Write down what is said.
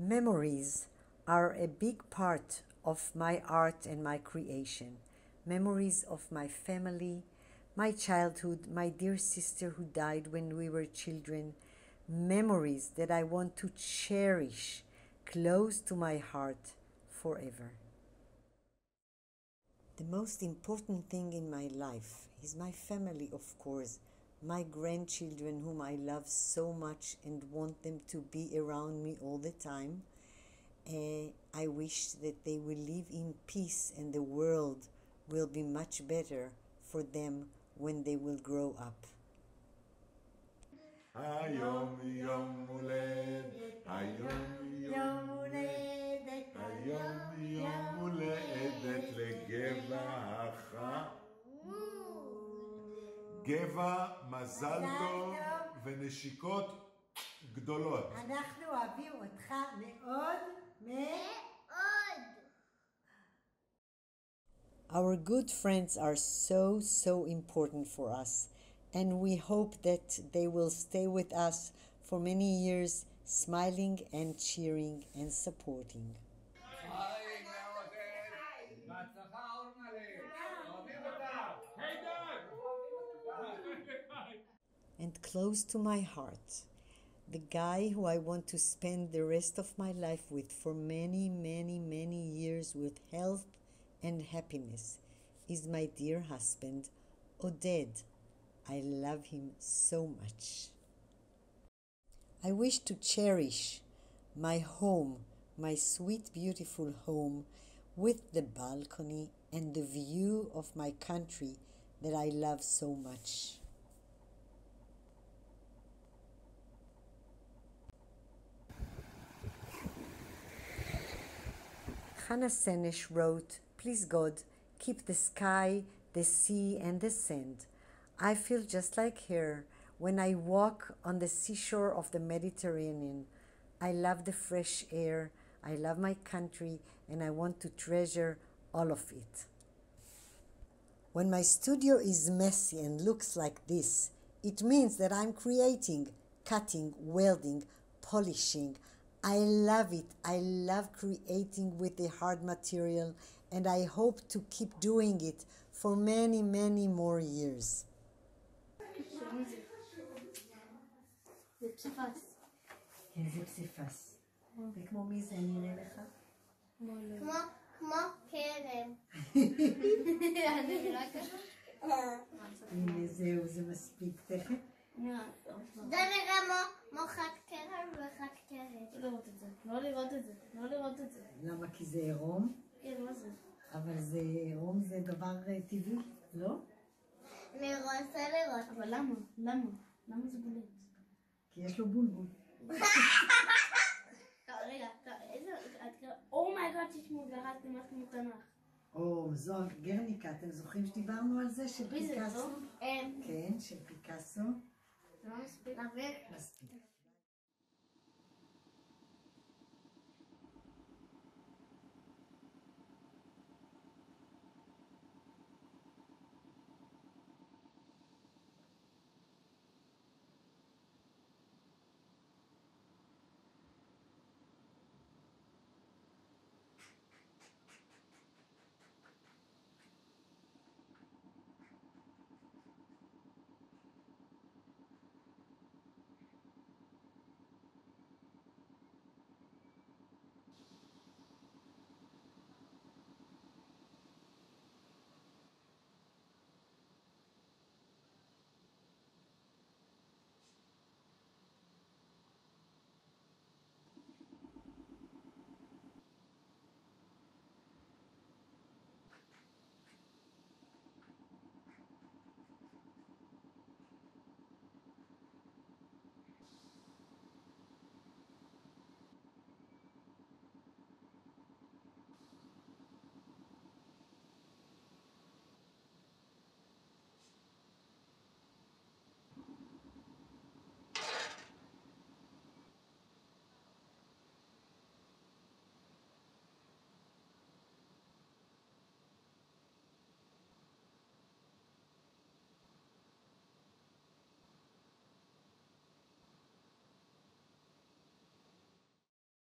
Memories are a big part of my art and my creation. Memories of my family, my childhood, my dear sister who died when we were children. Memories that I want to cherish close to my heart forever. The most important thing in my life is my family, of course, my grandchildren whom I love so much and want them to be around me all the time. I wish that they will live in peace and the world will be much better for them when they will grow up. היום יום הולדת, היום יום הולדת, היום יום הולדת לגבע גבע, מזל טוב ונשיקות גדולות. אנחנו אוהבים אותך מאוד מאוד. Our good friends are so important for us, and we hope that they will stay with us for many years, smiling and cheering and supporting. And close to my heart, the guy who I want to spend the rest of my life with for many years with health and happiness is my dear husband, Oded. I love him so much. I wish to cherish my home, my sweet, beautiful home with the balcony and the view of my country that I love so much. Hannah Senesh wrote, "Please God, keep the sky, the sea and the sand. I feel just like her when I walk on the seashore of the Mediterranean. I love the fresh air, I love my country, and I want to treasure all of it. When my studio is messy and looks like this, it means that I'm creating, cutting, welding, polishing. I love it. I love creating with the hard material, and I hope to keep doing it for many more years." זה פסיפס. כן, זה פסיפס. וכמו מי זה נראה לך? כמו כרם. הנה זהו, זה מספיק. תכף. זה נראה כמו חד כרם וחד כרם. לא לראות את זה. למה? כי זה עירום? כן, מה זה? אבל זה עירום זה דבר טבעי, לא? אני רוצה לראות. אבל למה? למה זה בולט? כי יש לו בולבול. רגע, איזה... אומייגאד, תשמעו, גרדתי משהו מתנ"ך. זוהר גרניקה, אתם זוכרים שדיברנו על זה? של מי זה, פיקאסו? לא? כן, של פיקאסו. זה לא מספיק. מספיק.